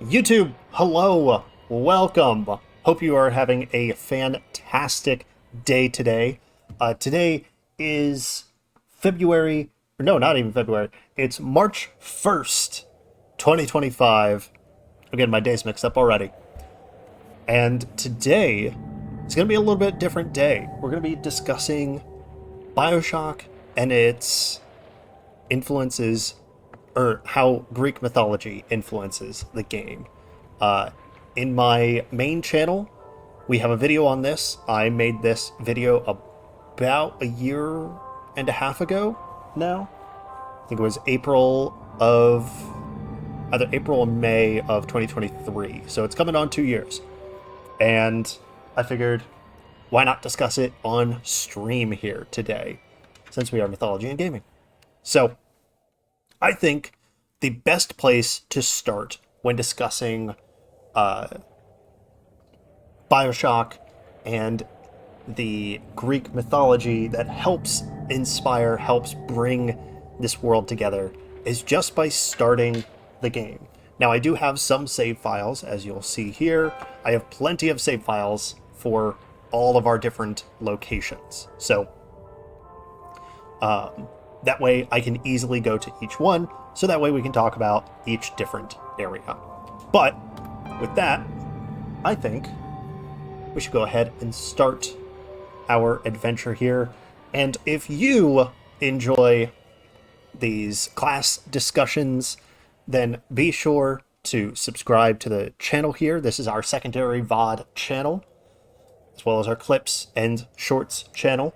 YouTube, hello, welcome. Hope you are having a fantastic day today. Today is February, or no, not even February. It's March 1st, 2025. I'm getting my days mixed up already. And today, it's going to be a little bit different day. We're going to be discussing BioShock and its influences, or how Greek mythology influences the game. In my main channel, we have a video on this. I made this video about a year and a half ago now. I think it was either April or May of 2023. So it's coming on 2 years. And I figured, why not discuss it on stream here today, since we are mythology and gaming. So I think the best place to start when discussing BioShock and the Greek mythology that helps inspire, helps bring this world together, is just by starting the game. Now, I do have some save files, as you'll see here. I have plenty of save files for all of our different locations. So that way I can easily go to each one, so that way we can talk about each different area. But with that, I think we should go ahead and start our adventure here. And if you enjoy these class discussions, then be sure to subscribe to the channel here. This is our secondary VOD channel, as well as our clips and shorts channel.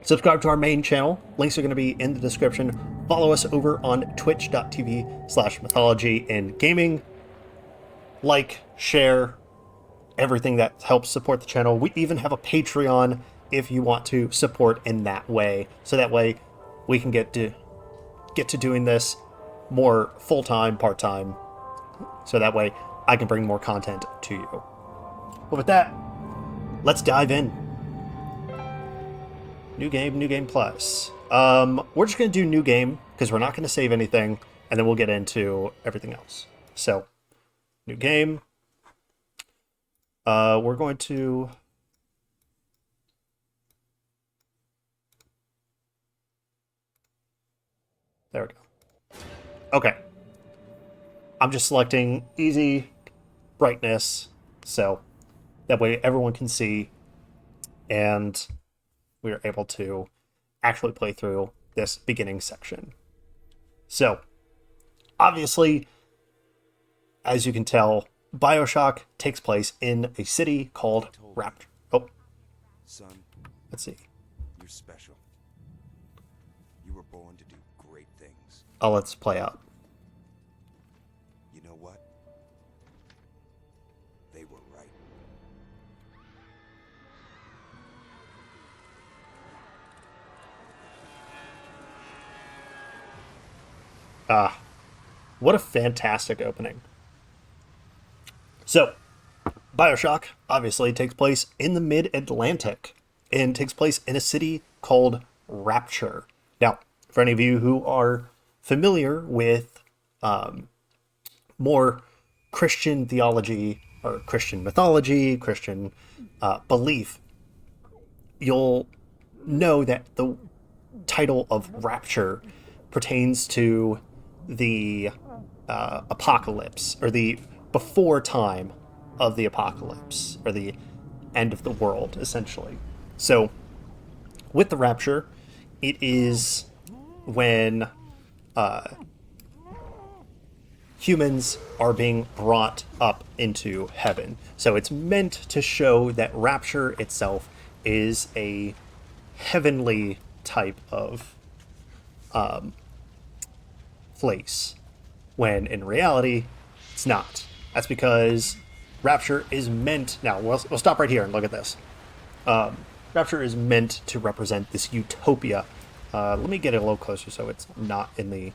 Subscribe to our main channel. Links are going to be in the description. Follow us over on twitch.tv/mythology and gaming. Like, share, everything that helps support the channel. We even have a Patreon if you want to support in that way. So that way we can get to doing this more full-time, part-time. So that way I can bring more content to you. But with that, let's dive in. New game plus. We're just going to do new game because we're not going to save anything, and then we'll get into everything else. So, new game. We're going to... There we go. Okay. I'm just selecting easy brightness, so that way everyone can see, and we are able to actually play through this beginning section. So, obviously, as you can tell, BioShock takes place in a city called Rapture. Oh, son, let's see. you're special. You were born to do great things. Oh, let's play out. You know what? They were right. What a fantastic opening. So, BioShock obviously takes place in the mid-Atlantic and takes place in a city called Rapture. Now, for any of you who are familiar with more Christian theology or Christian mythology, Christian belief, you'll know that the title of Rapture pertains to the apocalypse, or the before time of the apocalypse, or the end of the world, essentially. So, with the Rapture, it is when humans are being brought up into heaven. So it's meant to show that Rapture itself is a heavenly type of place, when in reality it's not. That's because Rapture is meant... Now, we'll stop right here and look at this. Rapture is meant to represent this utopia. Let me get it a little closer so it's not in the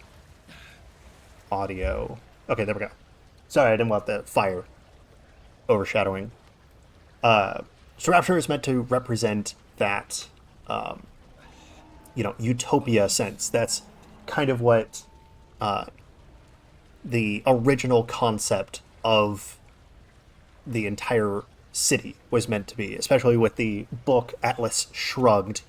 audio. Okay, there we go. Sorry, I didn't want the fire overshadowing. So Rapture is meant to represent that, utopia sense. That's kind of what the original concept of the entire city was meant to be, especially with the book Atlas Shrugged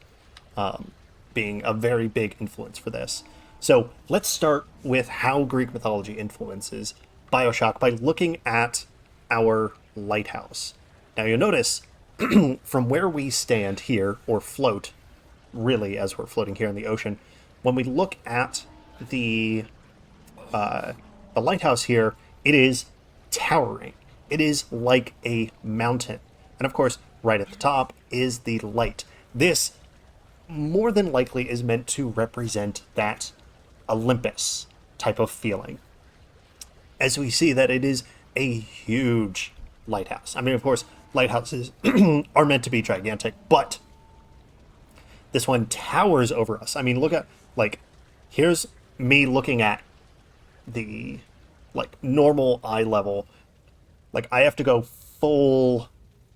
being a very big influence for this. So let's start with how Greek mythology influences BioShock by looking at our lighthouse. Now you'll notice from where we stand here, or float, really, as we're floating here in the ocean, when we look at the lighthouse here, it is towering. It is like a mountain. And of course, right at the top is the light. This more than likely is meant to represent that Olympus type of feeling. As we see that it is a huge lighthouse. I mean, of course, lighthouses are meant to be gigantic, but this one towers over us. I mean, look at, like, here's me looking at the, like, normal eye level. Like, I have to go full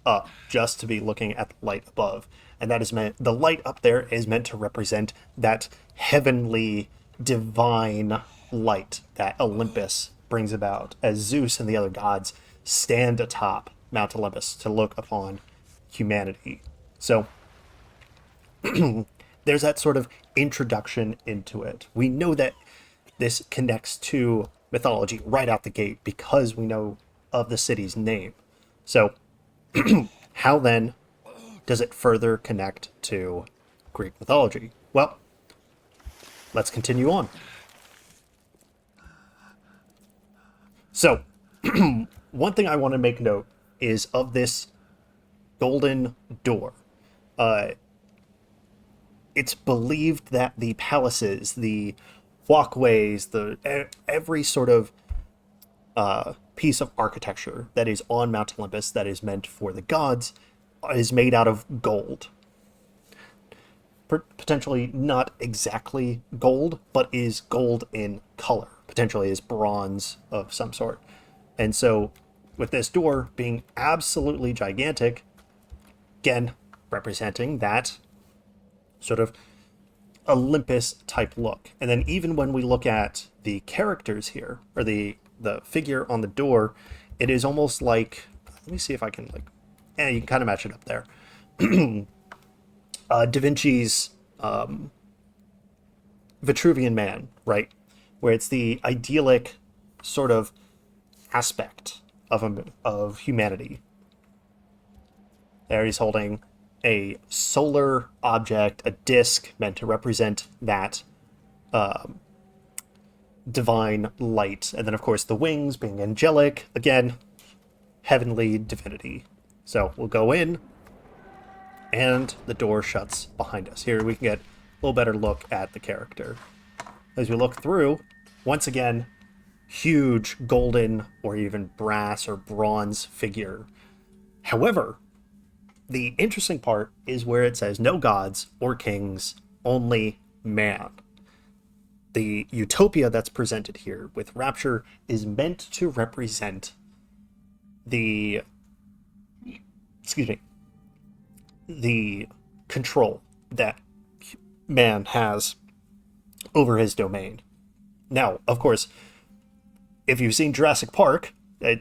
up just to be looking at the light above. And that is meant, the light up there is meant to represent that heavenly, divine light that Olympus brings about as Zeus and the other gods stand atop Mount Olympus to look upon humanity. So there's that sort of introduction into it. We know that this connects to mythology right out the gate because we know of the city's name. So how then does it further connect to Greek mythology? Well, let's continue on. So, one thing I want to make note is of this golden door. It's believed that the palaces, the walkways, every sort of piece of architecture that is on Mount Olympus that is meant for the gods is made out of gold. Potentially not exactly gold, but is gold in color. Potentially is bronze of some sort. And so with this door being absolutely gigantic, again, representing that sort of Olympus type look. And then even when we look at the characters here, or the figure on the door, it is almost like, let me see if I can, like, you can kind of match it up there. Da Vinci's Vitruvian Man, right? Where it's the idyllic sort of aspect of humanity. There he's holding a solar object, a disc meant to represent that divine light. And then, of course, the wings being angelic, again, heavenly divinity. So we'll go in, and the door shuts behind us. Here we can get a little better look at the character. As we look through, once again, huge golden or even brass or bronze figure. However, the interesting part is where it says no gods or kings, only man. The utopia that's presented here with Rapture is meant to represent the control that man has over his domain. Now, of course, if you've seen Jurassic Park, I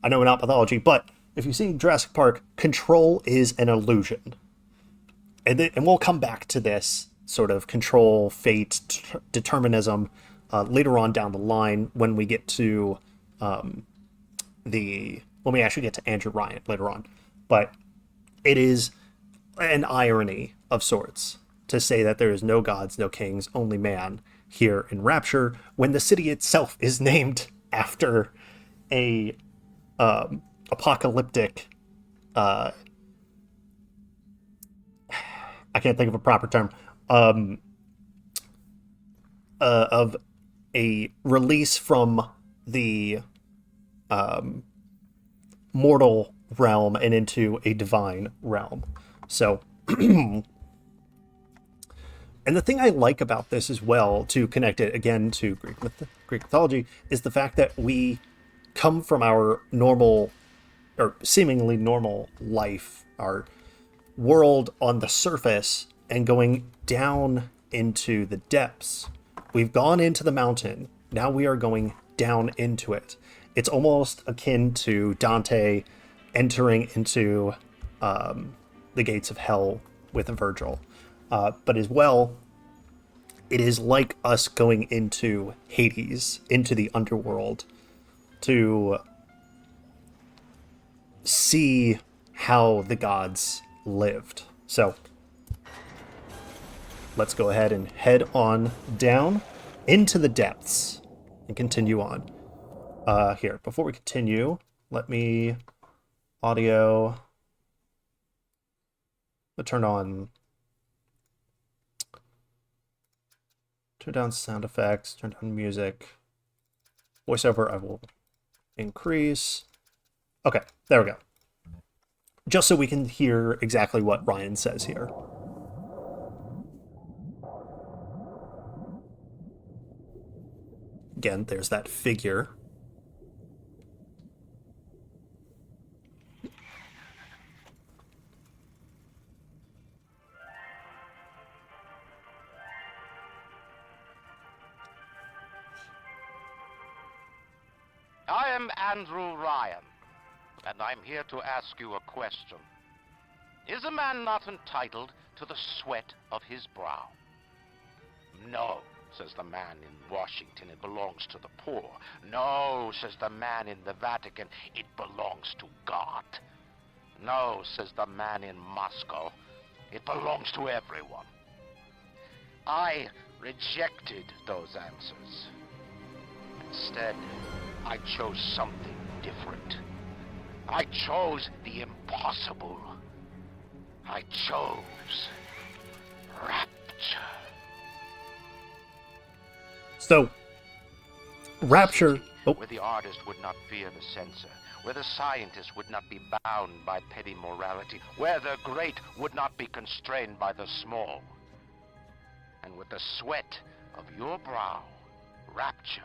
know not mythology, but if you've seen Jurassic Park, control is an illusion. And we'll come back to this sort of control, fate, determinism later on down the line when we get to when we actually get to Andrew Ryan later on. But it is an irony of sorts to say that there is no gods, no kings, only man here in Rapture, when the city itself is named after a apocalyptic, I can't think of a proper term, of a release from the mortal realm and into a divine realm. So, and the thing I like about this as well, to connect it again to Greek mythology, is the fact that we come from our normal, or seemingly normal life, our world on the surface, and going down into the depths. We've gone into the mountain, now we are going down into it. It's almost akin to Dante entering into the gates of hell with Virgil. But as well, it is like us going into Hades, into the underworld, to see how the gods lived. So let's go ahead and head on down into the depths and continue on. Here, before we continue, let me audio. Let's turn down sound effects, turn down music. Voiceover I will increase. Okay, there we go. Just so we can hear exactly what Ryan says here. Again, there's that figure. I am Andrew Ryan, and I'm here to ask you a question. Is a man not entitled to the sweat of his brow? No, says the man in Washington, it belongs to the poor. No, says the man in the Vatican, it belongs to God. No, says the man in Moscow, it belongs to everyone. I rejected those answers. Instead, I chose something different. I chose the impossible. I chose Rapture. So, Rapture... Oh. Where the artist would not fear the censor, where the scientist would not be bound by petty morality, where the great would not be constrained by the small. And with the sweat of your brow, Rapture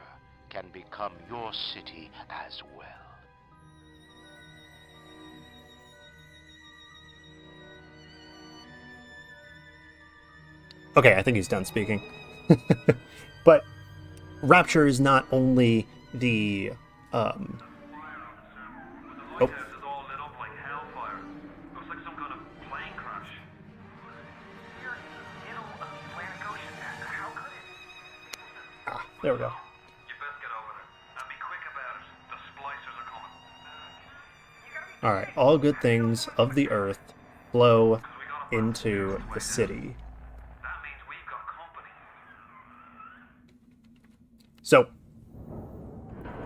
can become your city as well. Okay, I think he's done speaking. But Rapture is not only the oh. There we go. Alright, all good things of the earth flow into the city. So,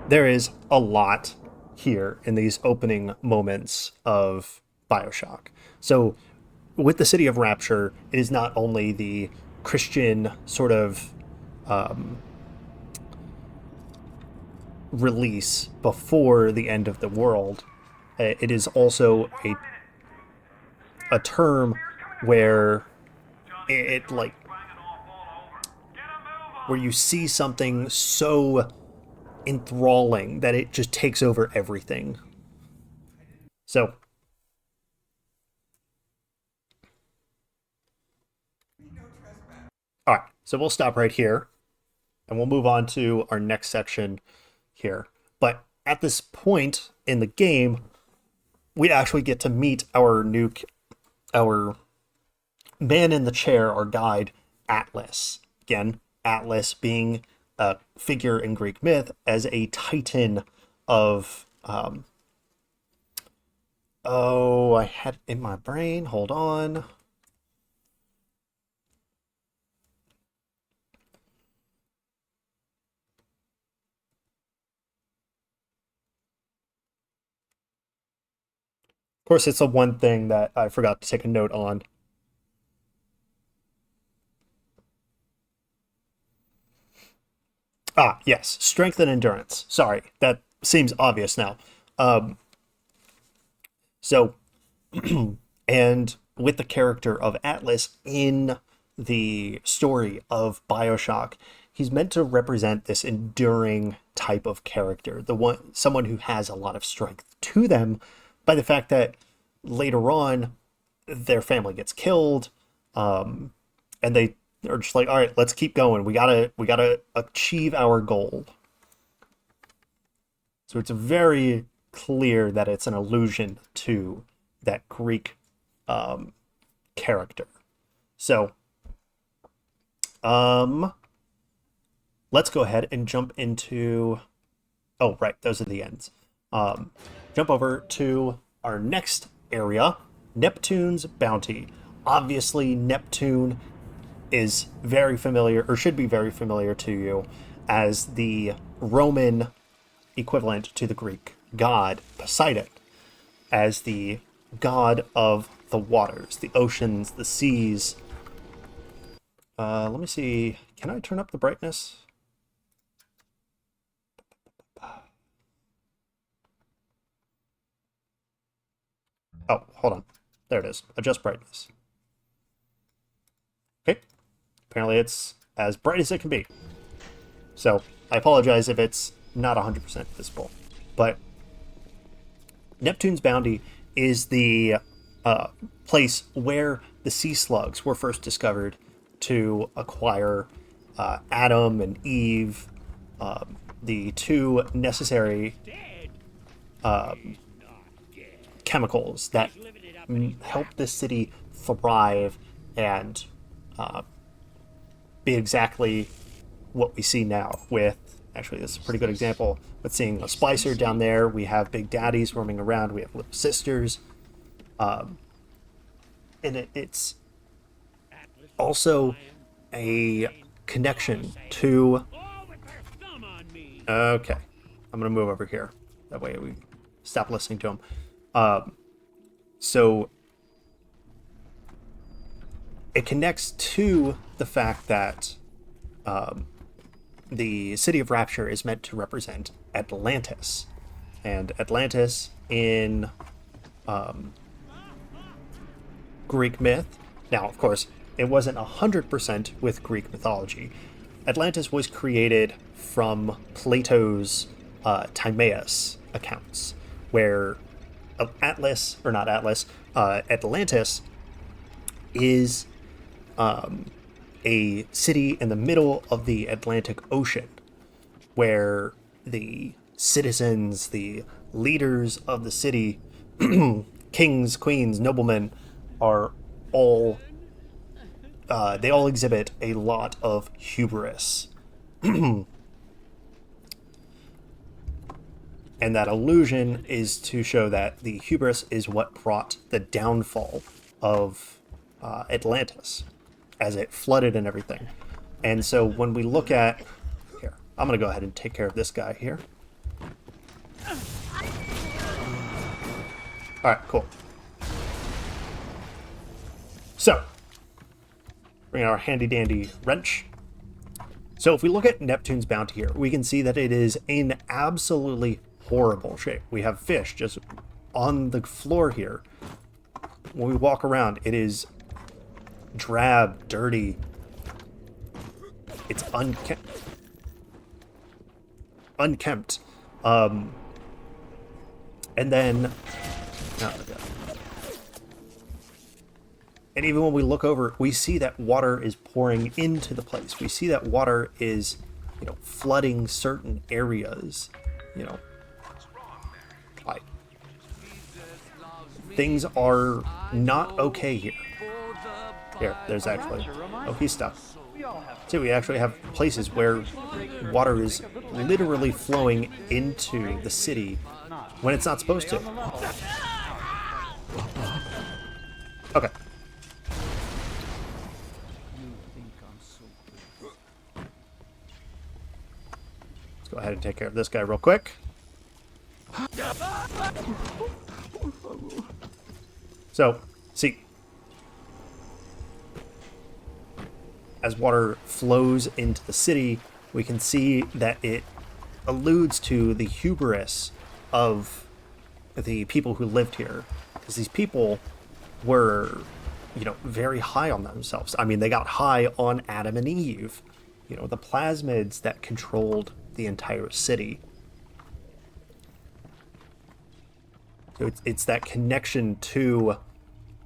there is a lot here in these opening moments of BioShock. So, with the city of Rapture, it is not only the Christian sort of release before the end of the world. It is also a term where it like where you see something so enthralling that it just takes over everything. So all right, so we'll stop right here and we'll move on to our next section here. But at this point in the game, we actually get to meet our man in the chair, our guide, Atlas. Again, Atlas being a figure in Greek myth as a titan of I had it in my brain, hold on. Of course, it's the one thing that I forgot to take a note on. Ah, yes, strength and endurance. Sorry, that seems obvious now. So, and with the character of Atlas in the story of BioShock, he's meant to represent this enduring type of character, someone who has a lot of strength to them, by the fact that later on their family gets killed, and they are just like, all right, let's keep going. We gotta achieve our goal. So it's very clear that it's an allusion to that Greek character. So let's go ahead and jump into... Oh, right, those are the ends. Jump over to our next area, Neptune's Bounty. Obviously, Neptune is very familiar, or should be very familiar to you, as the Roman equivalent to the Greek god Poseidon, as the god of the waters, the oceans, the seas. Let me see. Can I turn up the brightness? Oh, hold on. There it is. Adjust brightness. Okay. Apparently it's as bright as it can be. So I apologize if it's not 100% visible. But Neptune's Bounty is the place where the sea slugs were first discovered to acquire Adam and Eve, the two necessary chemicals that help the city thrive and be exactly what we see now with... Actually, this is a pretty good example with seeing a Splicer down there. We have big daddies roaming around. We have little sisters. And it's also a connection to... Okay. I'm going to move over here. That way we stop listening to him. So it connects to the fact that the city of Rapture is meant to represent Atlantis. And Atlantis in Greek myth. Now, of course, it wasn't 100% with Greek mythology. Atlantis was created from Plato's Timaeus accounts, where Atlantis is a city in the middle of the Atlantic Ocean, where the citizens, the leaders of the city, kings, queens, noblemen, are all they all exhibit a lot of hubris. And that illusion is to show that the hubris is what brought the downfall of Atlantis as it flooded and everything. And so when we look at... Here, I'm going to go ahead and take care of this guy here. Alright, cool. So, bring our handy-dandy wrench. So if we look at Neptune's Bounty here, we can see that it is in absolutely horrible shape. We have fish just on the floor here. When we walk around, it is drab, dirty. It's unkempt. And then... and even when we look over, we see that water is pouring into the place. We see that water is, flooding certain areas. Like, things are not okay here. Here, there's actually... Oh, he's stuck. See, we actually have places where water is literally flowing into the city when it's not supposed to. Okay. Let's go ahead and take care of this guy real quick. So, see, as water flows into the city, we can see that it alludes to the hubris of the people who lived here. Because these people were, very high on themselves. I mean, they got high on Adam and Eve, the plasmids that controlled the entire city. So it's that connection to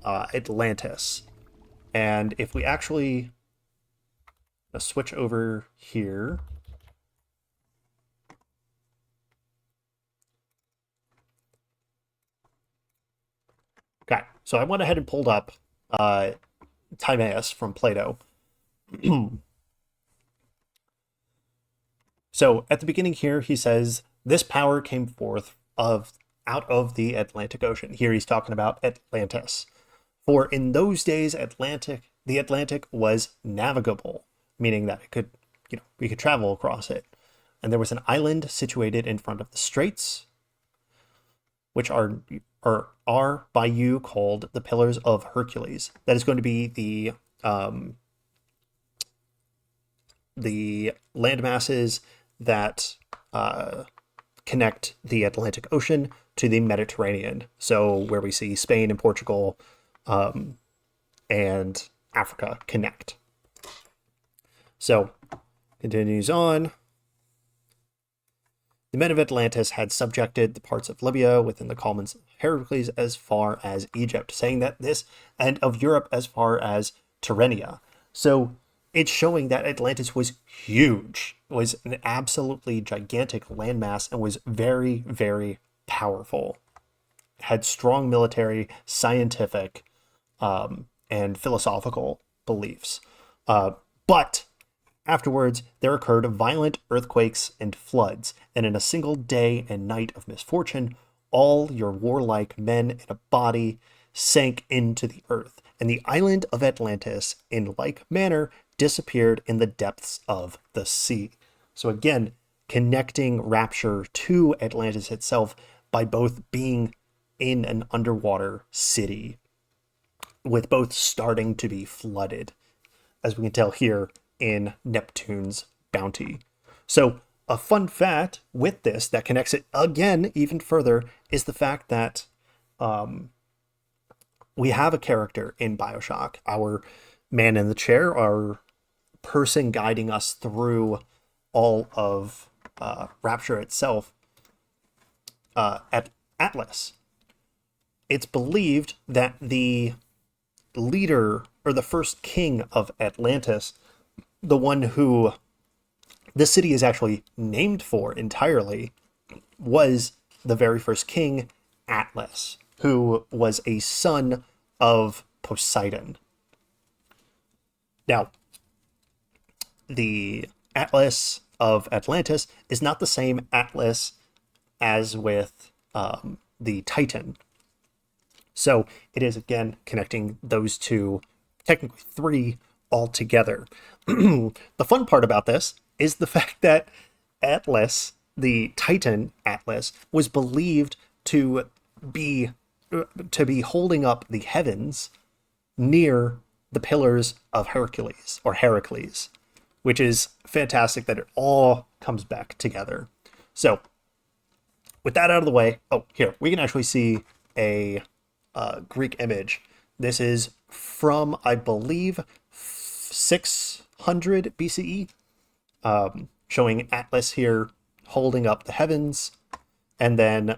Atlantis. And if we actually switch over here, So I went ahead and pulled up Timaeus from Plato. So at the beginning here, he says, this power came forth out of the Atlantic Ocean. Here he's talking about Atlantis. For in those days, the Atlantic was navigable, meaning that it could, we could travel across it. And there was an island situated in front of the straits, which are by you called the Pillars of Hercules. That is going to be the land masses that connect the Atlantic Ocean to the Mediterranean. So where we see Spain and Portugal and Africa connect. So continues on. The men of Atlantis had subjected the parts of Libya within the columns of Heracles as far as Egypt, saying that this, and of Europe as far as Tyrrhenia. So it's showing that Atlantis was huge, was an absolutely gigantic landmass, and was very, very powerful. Had strong military, scientific, and philosophical beliefs. But afterwards, there occurred violent earthquakes and floods, and in a single day and night of misfortune, all your warlike men in a body sank into the earth, and the island of Atlantis, in like manner, disappeared in the depths of the sea. So again, connecting Rapture to Atlantis itself by both being in an underwater city, with both starting to be flooded, as we can tell here in Neptune's bounty. So a fun fact with this that connects it again even further is the fact that we have a character in BioShock, our man in the chair, our person guiding us through all of Rapture itself, at Atlas. It's believed that the leader, or the first king of Atlantis, the one who the city is actually named for entirely, was the very first king, Atlas, who was a son of Poseidon. Now, the Atlas of Atlantis is not the same Atlas as with the Titan. So it is, again, connecting those two, technically three, all together. The fun part about this is the fact that Atlas, the Titan Atlas, was believed to be holding up the heavens near the Pillars of Hercules, or Heracles, which is fantastic that it all comes back together. So with that out of the way, here, we can actually see a Greek image. This is from, I believe, 600 BCE, showing Atlas here holding up the heavens, and then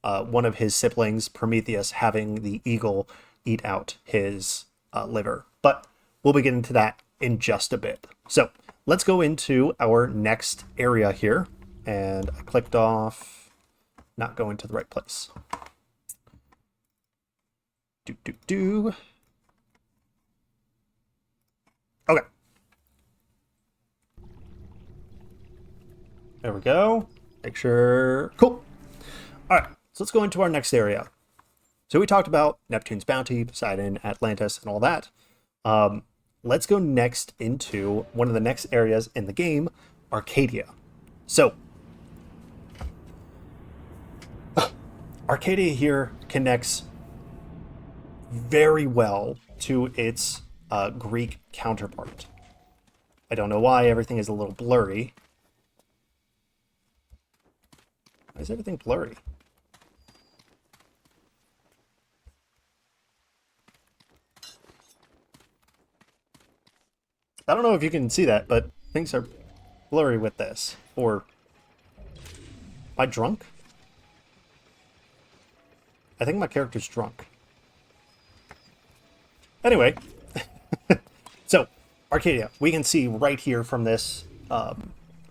one of his siblings, Prometheus, having the eagle eat out his liver. But we'll be getting to that in just a bit. So let's go into our next area here, and I clicked off, not going to the right place. Okay. There we go. Make sure. Cool. All right. So let's go into our next area. So we talked about Neptune's bounty, Poseidon, Atlantis, and all that. Let's go next into one of the next areas in the game, Arcadia. So Arcadia here connects very well to its Greek counterpart. I don't know why everything is a little blurry. Why is everything blurry? I don't know if you can see that, but things are blurry with this. Or am I drunk? I think my character's drunk. Anyway, so Arcadia, we can see right here from this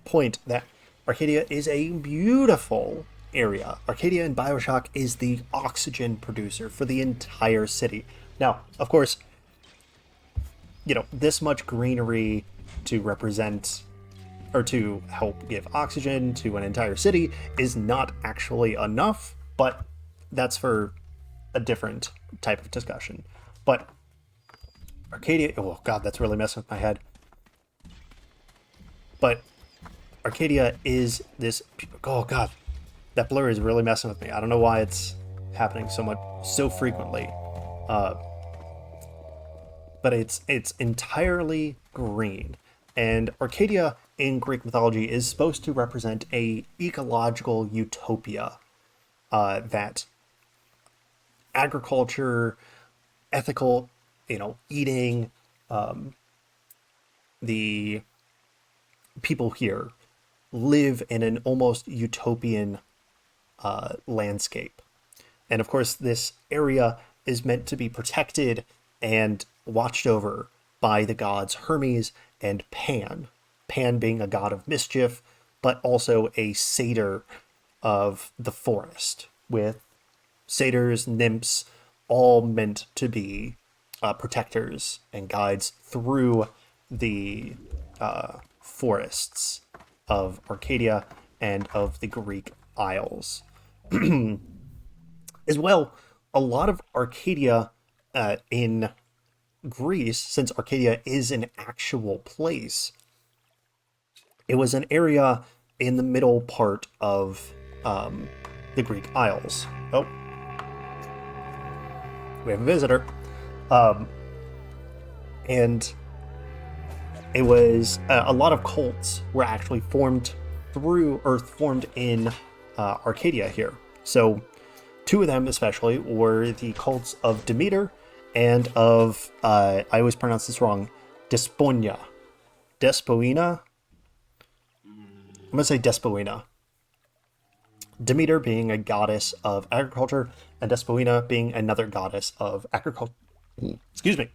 point that Arcadia is a beautiful area. Arcadia in BioShock is the oxygen producer for the entire city. Now, of course, this much greenery to represent or to help give oxygen to an entire city is not actually enough, but that's for a different type of discussion. But Arcadia, oh god, that's really messing with my head. But Arcadia is this, oh god, that blur is really messing with me. I don't know why it's happening so frequently. But it's entirely green. And Arcadia in Greek mythology is supposed to represent a ecological utopia that agriculture, ethical, eating, the people here live in an almost utopian landscape. And of course, this area is meant to be protected and watched over by the gods Hermes and Pan. Pan being a god of mischief, but also a satyr of the forest, with satyrs, nymphs, all meant to be protectors and guides through the forests of Arcadia and of the Greek Isles. As well, a lot of Arcadia in Greece, since Arcadia is an actual place, it was an area in the middle part of the Greek Isles. Oh, we have a visitor. And it was a lot of cults were actually formed in Arcadia here. So two of them especially were the cults of Demeter and of, I always pronounce this wrong, Despoina. Despoina? I'm going to say Despoina. Demeter being a goddess of agriculture, and Despoina being another goddess of agriculture. Excuse me.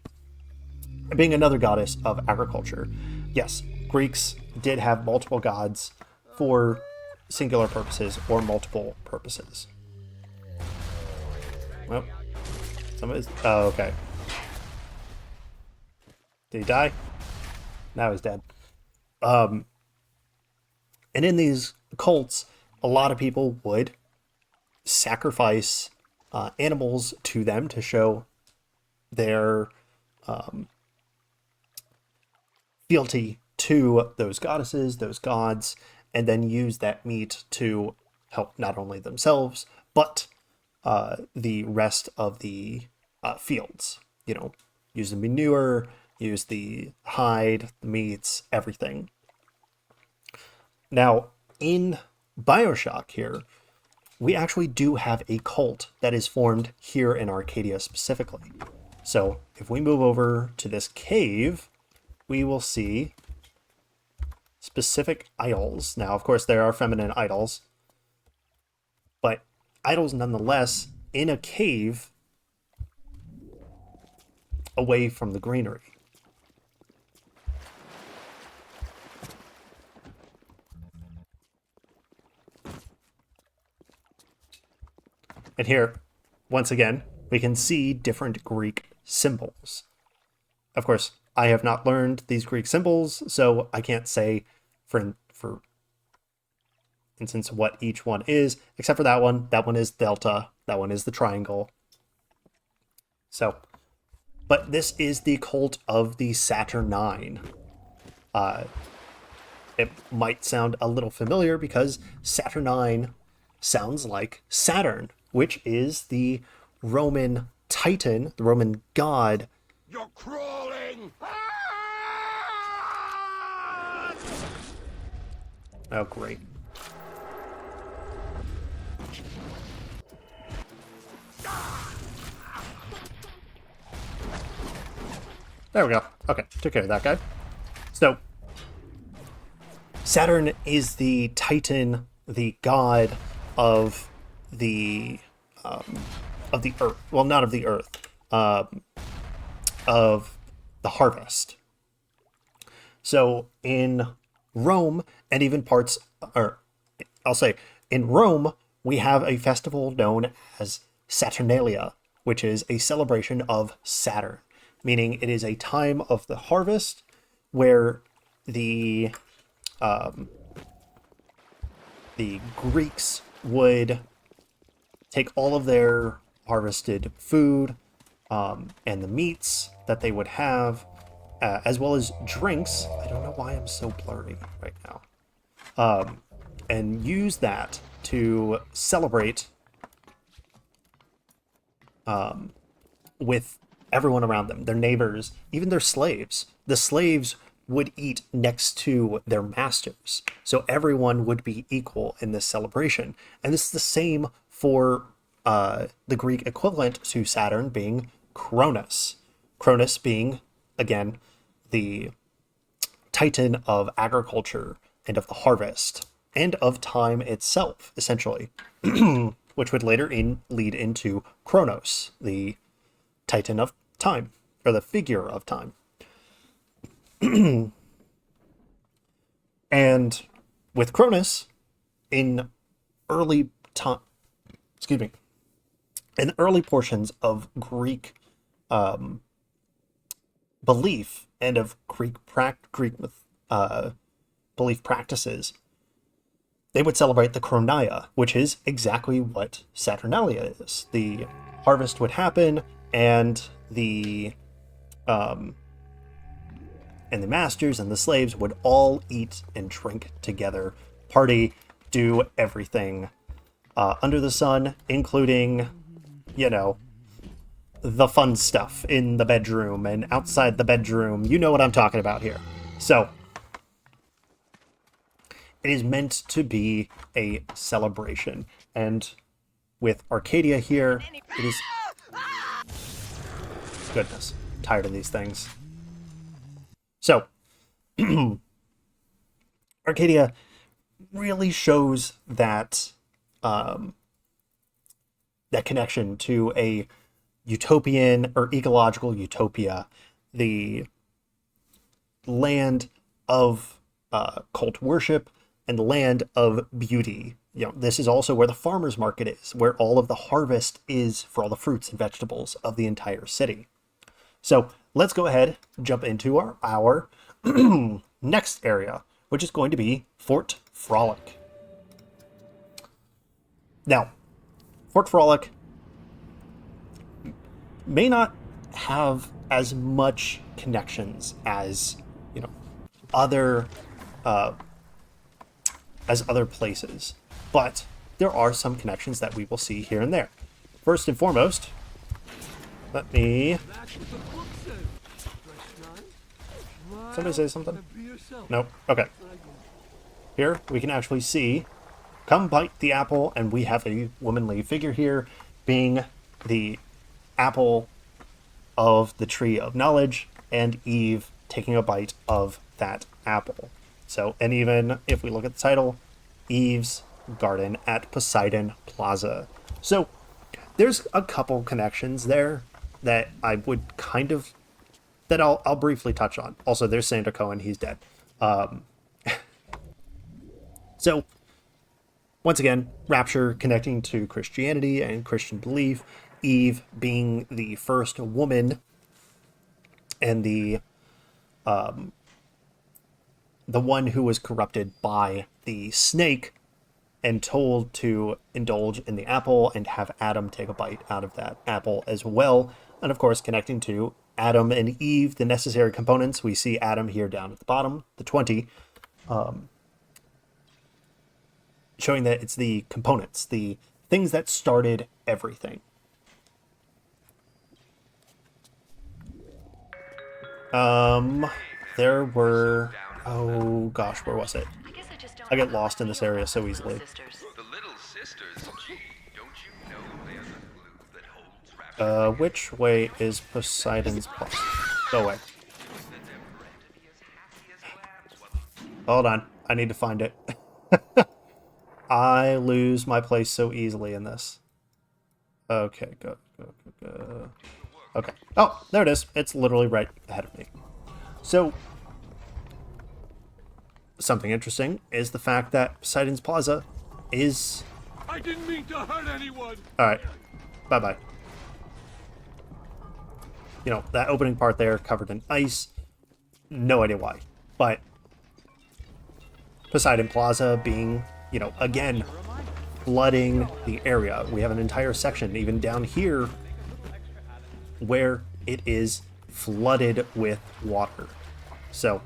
Being another goddess of agriculture. Yes, Greeks did have multiple gods for singular purposes or multiple purposes. Well, oh, okay. Did he die? Now he's dead. And in these cults, a lot of people would sacrifice animals to them to show their fealty to those goddesses, those gods, and then use that meat to help not only themselves, but the rest of the fields. Use the manure, use the hide, the meats, everything. Now, in BioShock here, we actually do have a cult that is formed here in Arcadia specifically. So if we move over to this cave, we will see specific idols. Now, of course, there are feminine idols, but idols nonetheless in a cave away from the greenery. And here, once again, we can see different Greek symbols. Of course, I have not learned these Greek symbols, so I can't say, for instance, what each one is, except for that one. That one is delta. That one is the triangle. So, but this is the cult of the Saturnine. It might sound a little familiar because Saturnine sounds like Saturn, which is the Roman Titan, the Roman god. You're crawling! Oh, great. There we go. Okay, took care of that guy. So, Saturn is the Titan, the god of the earth. Well, not of the earth. Of the harvest. So in Rome, and even parts, or I'll say in Rome, we have a festival known as Saturnalia, which is a celebration of Saturn, meaning it is a time of the harvest where the Greeks would take all of their harvested food and the meats that they would have, as well as drinks. I don't know why I'm so blurry right now. And use that to celebrate with everyone around them, their neighbors, even their slaves. The slaves would eat next to their masters, so everyone would be equal in this celebration. And this is the same for the Greek equivalent to Saturn being Cronus. Cronus being, again, the titan of agriculture and of the harvest and of time itself, essentially, which would later lead into Kronos, the titan of time, or the figure of time. And with Cronus, in early portions of Greek belief and of Greek belief practices, they would celebrate the Chronia, which is exactly what Saturnalia is. The harvest would happen, and the masters and the slaves would all eat and drink together, party, do everything under the sun, including, the fun stuff in the bedroom and outside the bedroom. You know what I'm talking about here. So, it is meant to be a celebration. And with Arcadia here, it is... Goodness, I'm tired of these things. So, Arcadia really shows that that connection to a utopian or ecological utopia, the land of cult worship and the land of beauty. This is also where the farmer's market is, where all of the harvest is for all the fruits and vegetables of the entire city. So let's go ahead and jump into our next area, which is going to be Fort Frolic. Now, Fort Frolic may not have as much connections as other places, but there are some connections that we will see here and there. First and foremost, let me... Somebody say something? Nope. Okay. Here we can actually see, come bite the apple, and we have a womanly figure here being the apple of the tree of knowledge, and Eve taking a bite of that apple. So, and even if we look at the title, Eve's Garden at Poseidon Plaza. So there's a couple connections there that I would that I'll briefly touch on. Also, there's Sander Cohen, he's dead. So once again, Rapture connecting to Christianity and Christian belief, Eve being the first woman and the one who was corrupted by the snake and told to indulge in the apple and have Adam take a bite out of that apple as well. And of course, connecting to Adam and Eve, the necessary components. We see Adam here down at the bottom, the 20, showing that it's the components, the things that started everything. There were... Oh gosh, where was it? I get lost in this area so easily. The little sisters, gee, don't you know they're the glue that holds Rapture? Which way is Poseidon's Plaza? Go away. Hold on, I need to find it. I lose my place so easily in this. Okay, go. Okay. Oh, there it is. It's literally right ahead of me. So, something interesting is the fact that Poseidon's Plaza is I didn't mean to hurt anyone. Alright. Bye-bye. You know, that opening part there, covered in ice. No idea why. But Poseidon Plaza being, you know, again, flooding the area. We have an entire section, even down here, where it is flooded with water. So,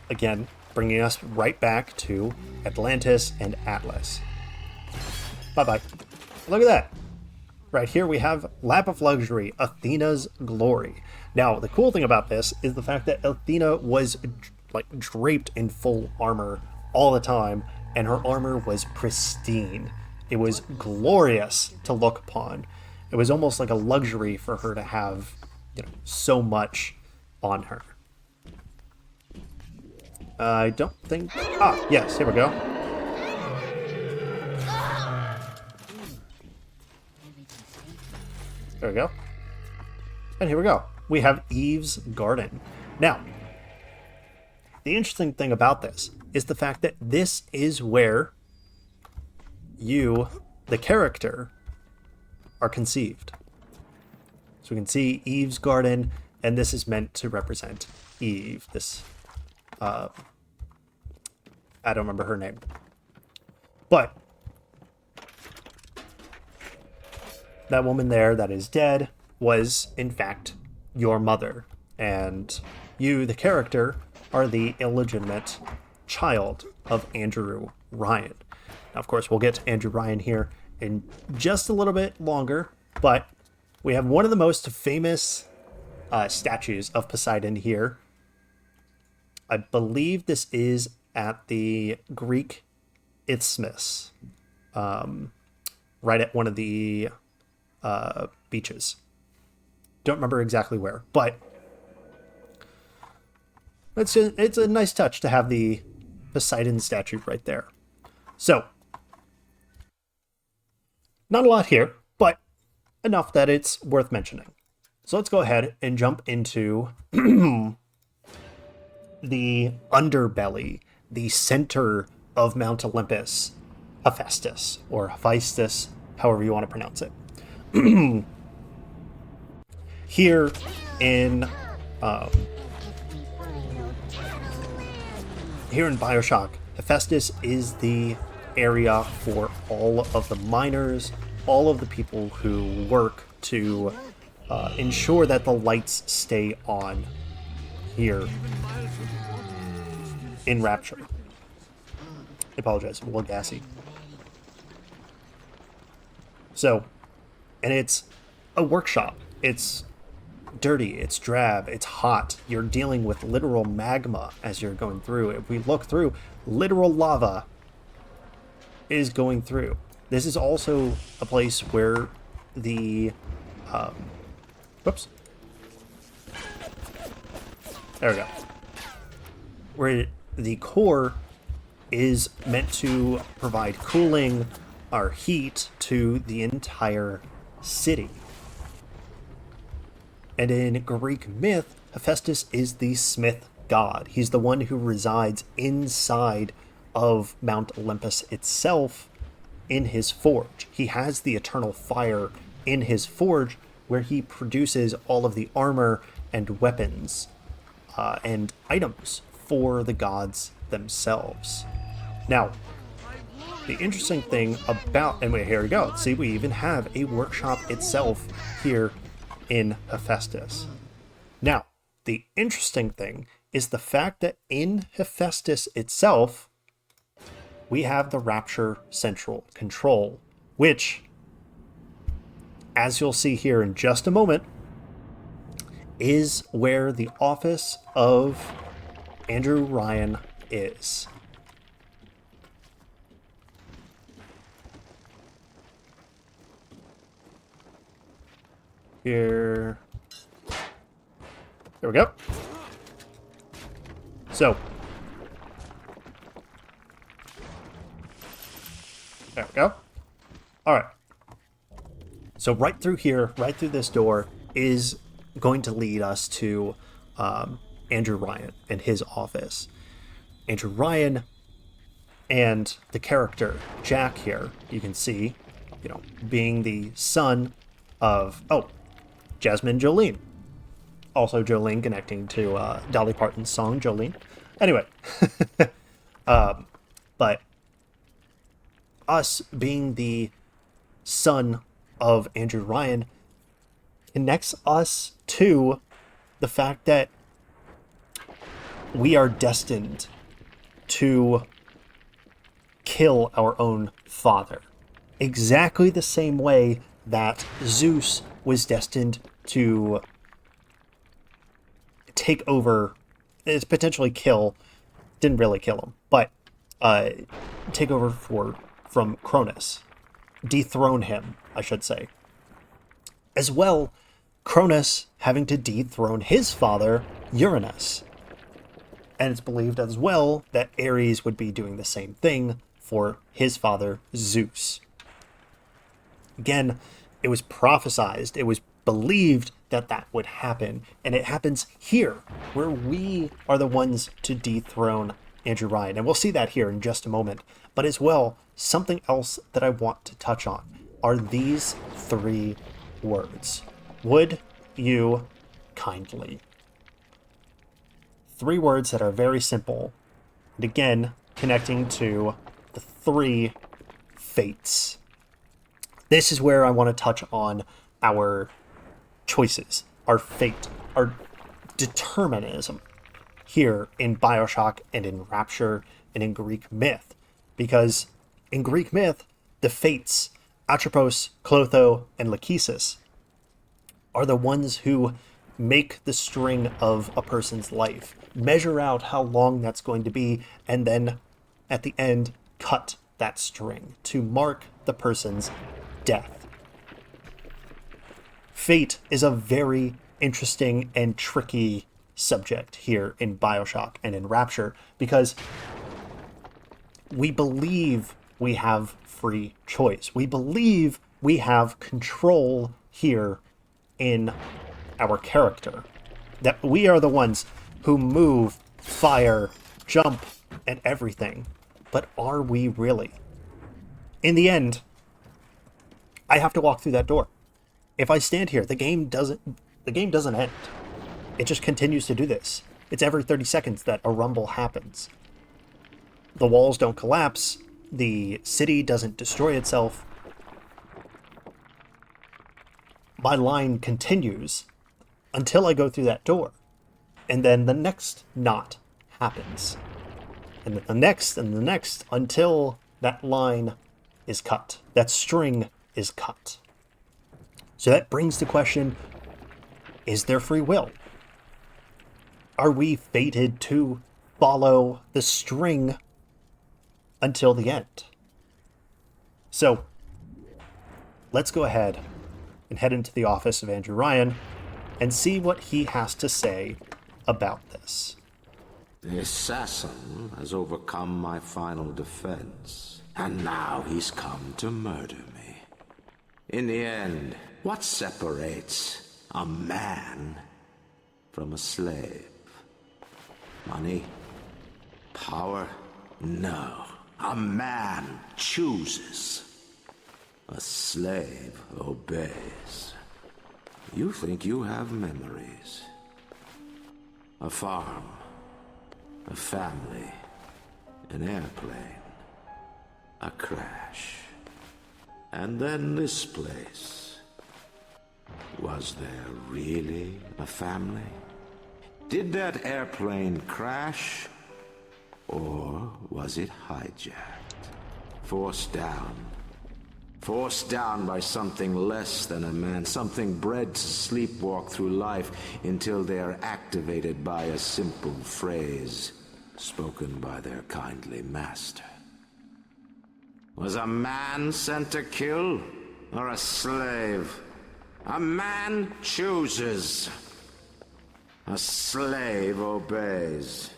again, bringing us right back to Atlantis and Atlas. Bye-bye. Look at that. Right here we have Lap of Luxury, Athena's Glory. Now, the cool thing about this is the fact that Athena was like draped in full armor all the time, and her armor was pristine. It was glorious to look upon. It was almost like a luxury for her to have, you know, so much on her. I don't think... Ah, yes, here we go. There we go. And here we go. We have Eve's Garden. Now, the interesting thing about this is the fact that this is where you, the character, are conceived. So we can see Eve's Garden, and this is meant to represent Eve. This, I don't remember her name. But that woman there that is dead was, in fact, your mother. And you, the character, are the illegitimate child of Andrew Ryan. Now, of course, we'll get to Andrew Ryan here in just a little bit longer, but we have one of the most famous statues of Poseidon here. I believe this is at the Greek Isthmus, right at one of the beaches. Don't remember exactly where, but it's a nice touch to have the Poseidon statue right there. So, not a lot here, but enough that it's worth mentioning. So let's go ahead and jump into the underbelly, the center of Mount Olympus, Hephaestus, or Hephaestus, however you want to pronounce it. Here in BioShock, Hephaestus is the area for all of the miners, all of the people who work to ensure that the lights stay on here in Rapture. I apologize, I'm a little gassy. So, and it's a workshop. It's dirty, it's drab, it's hot. You're dealing with literal magma as you're going through. If we look through, literal lava is going through. This is also a place where the whoops. There we go. Where the core is meant to provide cooling or heat to the entire city. And in Greek myth, Hephaestus is the smith god. He's the one who resides inside of Mount Olympus itself in his forge. He has the eternal fire in his forge where he produces all of the armor and weapons and items for the gods themselves. Now, the interesting thing about, and here we go, see, we even have a workshop itself here in Hephaestus. Now, the interesting thing is the fact that in Hephaestus itself, we have the Rapture Central Control, which, as you'll see here in just a moment, is where the office of Andrew Ryan is. Here. There we go. So. There we go. All right. So right through here, right through this door, is going to lead us to Andrew Ryan and his office. Andrew Ryan And the character, Jack here, you can see, being the son of, Jasmine Jolene. Also Jolene connecting to Dolly Parton's song, Jolene. Anyway, but us being the son of Andrew Ryan connects us to the fact that we are destined to kill our own father. Exactly the same way that Zeus was destined to take over, potentially kill, didn't really kill him, but take over from Cronus. Dethrone him, I should say. As well, Cronus having to dethrone his father, Uranus. And it's believed as well that Ares would be doing the same thing for his father, Zeus. Again, it was prophesized, it was believed that that would happen, and it happens here, where we are the ones to dethrone Andrew Ryan. And we'll see that here in just a moment. But as well, something else that I want to touch on are these 3 words. Would you kindly? 3 words that are very simple, and again, connecting to the 3 fates. This is where I want to touch on our choices, our fate, our determinism here in BioShock and in Rapture and in Greek myth. Because in Greek myth, the fates, Atropos, Clotho, and Lachesis, are the ones who make the string of a person's life, measure out how long that's going to be, and then at the end, cut that string to mark the person's death. Fate is a very interesting and tricky subject here in BioShock and in Rapture, because we believe we have free choice. We believe we have control here in our character. That we are the ones who move, fire, jump, and everything. But are we really? In the end, I have to walk through that door. If I stand here, the game doesn't end. It just continues to do this. It's every 30 seconds that a rumble happens. The walls don't collapse. The city doesn't destroy itself. My line continues until I go through that door. And then the next knot happens. And then the next and the next until that line is cut. That string is cut. So that brings the question, is there free will? Are we fated to follow the string until the end? So let's go ahead and head into the office of Andrew Ryan and see what he has to say about this. The assassin has overcome my final defense, and now he's come to murder me. In the end, what separates a man from a slave? Money? Power? No. A man chooses. A slave obeys. You think you have memories. A farm. A family. An airplane. A crash. And then this place. Was there really a family? Did that airplane crash? Or was it hijacked? Forced down. Forced down by something less than a man, something bred to sleepwalk through life until they are activated by a simple phrase spoken by their kindly master. Was a man sent to kill, or a slave? A man chooses. A slave obeys.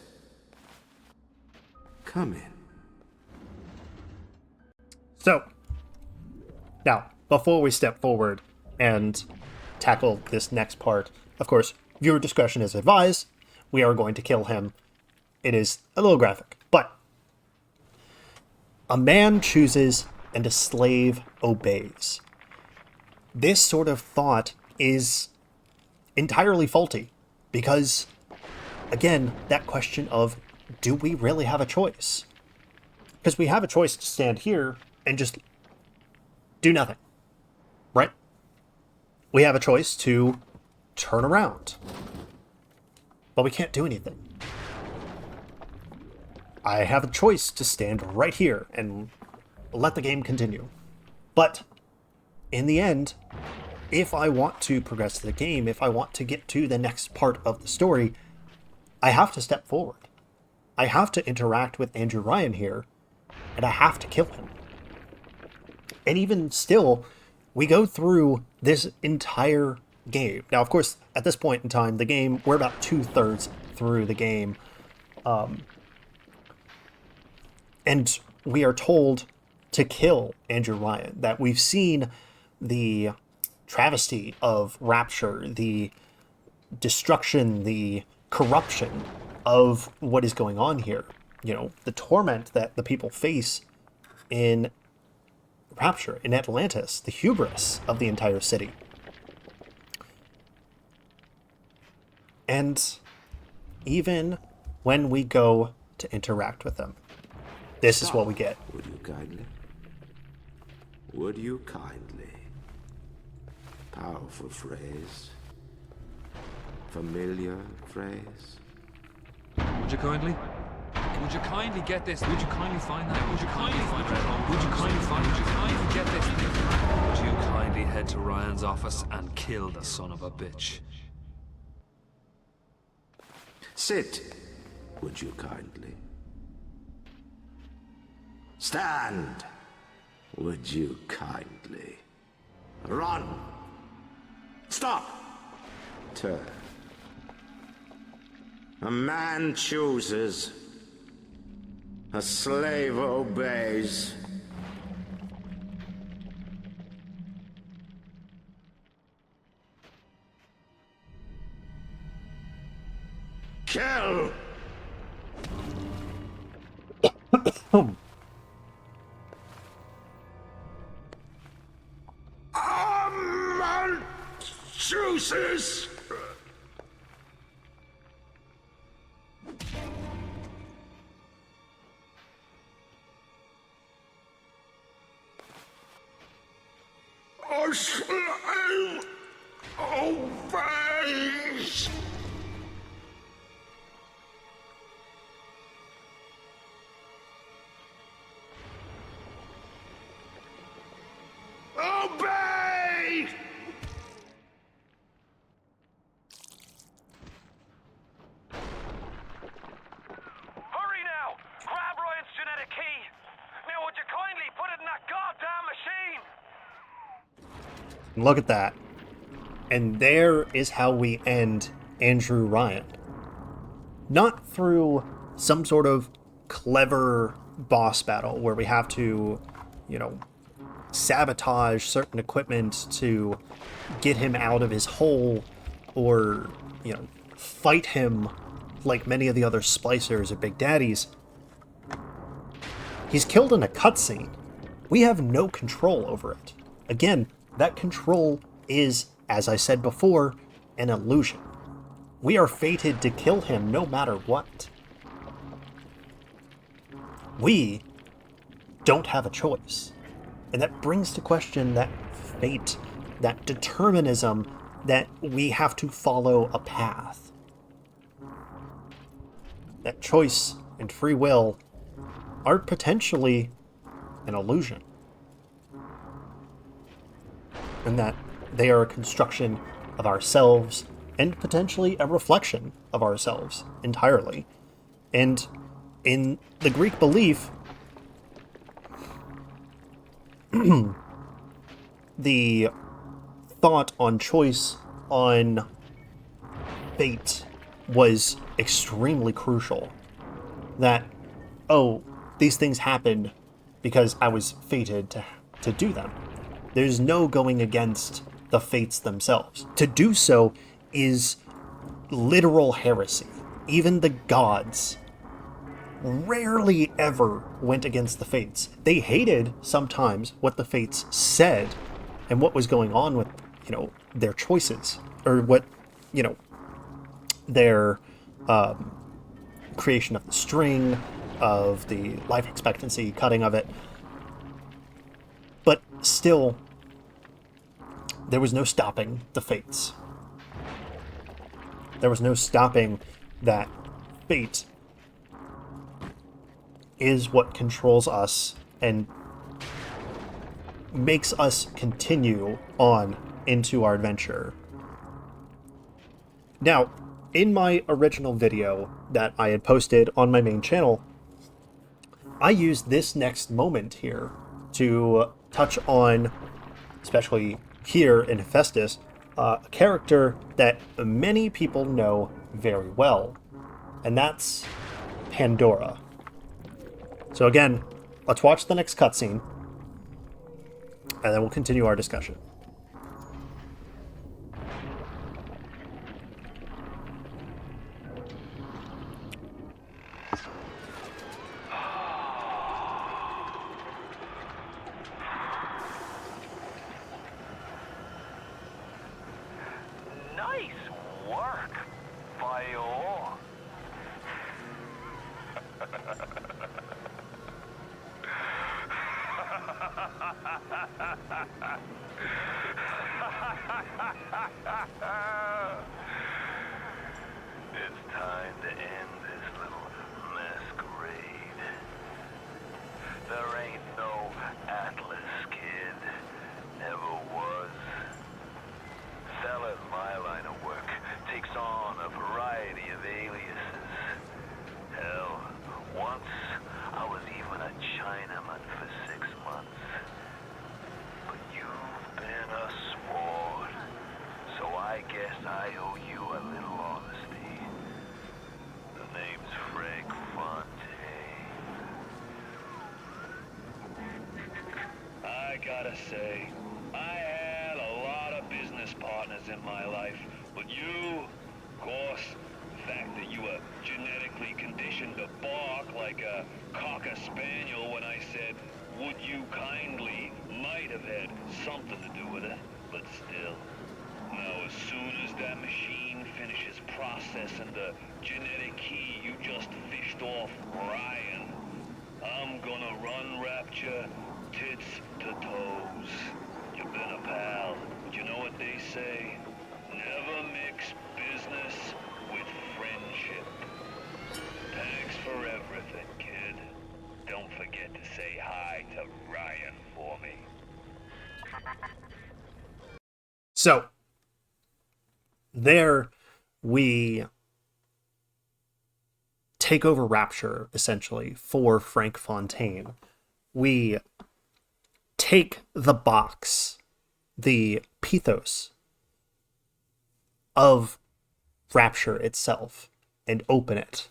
Come in. So, now, before we step forward and tackle this next part, of course, viewer discretion is advised. We are going to kill him. It is a little graphic, but A man chooses and a slave obeys. This sort of thought is entirely faulty because, again, that question of, do we really have a choice? Because we have a choice to stand here and just do nothing, right? We have a choice to turn around, but we can't do anything. I have a choice to stand right here and let the game continue. But in the end, if I want to progress the game, if I want to get to the next part of the story, I have to step forward. I have to interact with Andrew Ryan here, and I have to kill him. And even still, we go through this entire game. Now, of course, at this point in time, the game, we're about 2/3 through the game. And we are told to kill Andrew Ryan, that we've seen the travesty of Rapture, the destruction, the corruption of what is going on here. You know, the torment that the people face in Rapture, in Atlantis, the hubris of the entire city. And even when we go to interact with them, this is what we get. Would you kindly? Would you kindly? Powerful phrase. Familiar phrase. Would you kindly? Would you kindly get this? Would you kindly find that? Would you kindly find that? Would you kindly find? Would you kindly get this? Would you kindly head to Ryan's office and kill the son of a bitch? Sit. Would you kindly? Stand. Would you kindly? Run. Stop. Turn. A man chooses. A slave obeys. Kill! A man chooses. A slave obeys. Obey! Hurry now! Grab Ryan's genetic key! Now would you kindly put it in that goddamn machine? Look at that. And there is how we end Andrew Ryan. Not through some sort of clever boss battle where we have to, you know, sabotage certain equipment to get him out of his hole, or, you know, fight him like many of the other splicers or big daddies. He's killed in a cutscene. We have no control over it. Again, that control is, as I said before, an illusion. We are fated to kill him no matter what. We don't have a choice. And that brings to question that fate, that determinism, that we have to follow a path. That choice and free will are potentially an illusion. And that they are a construction of ourselves and potentially a reflection of ourselves entirely. And in the Greek belief, the thought on choice, on fate, was extremely crucial. That, oh, these things happened because I was fated to do them. There's no going against the fates themselves. To do so is literal heresy. Even the gods rarely ever went against the Fates. They hated sometimes what the Fates said and what was going on with, their choices, or what, their creation of the string, of the life expectancy, cutting of it. But still, there was no stopping the Fates. There was no stopping that fate is what controls us and makes us continue on into our adventure. Now, in my original video that I had posted on my main channel, I used this next moment here to touch on, especially here in Hephaestus, a character that many people know very well, and that's Pandora. So again, let's watch the next cutscene, and then we'll continue our discussion. Nice work, Bio. It's time to end this little masquerade. There ain't no Atlas kid. Never was. Fella in my line of work takes on a variety of aliases. Hell, once I was even a Chinaman for 6 months. But you've been a sport, so I guess I owe you a little honesty. The name's Frank Fontaine. I gotta say, I had a lot of business partners in my life, but you, of course, the fact that you were genetically conditioned to bark like a cocker spaniel when I said, would you kindly, might have had something to do with it, but still. Now, as soon as that machine finishes processing the genetic key you just fished off Ryan, I'm gonna run Rapture tits to toes. You've been a pal, but you know what they say? Never mix business with friendship. Thanks for everything, kid. Don't forget to say hi to Ryan for me. So, there we take over Rapture, essentially, for Frank Fontaine. We take the box, the pathos of Rapture itself, and open it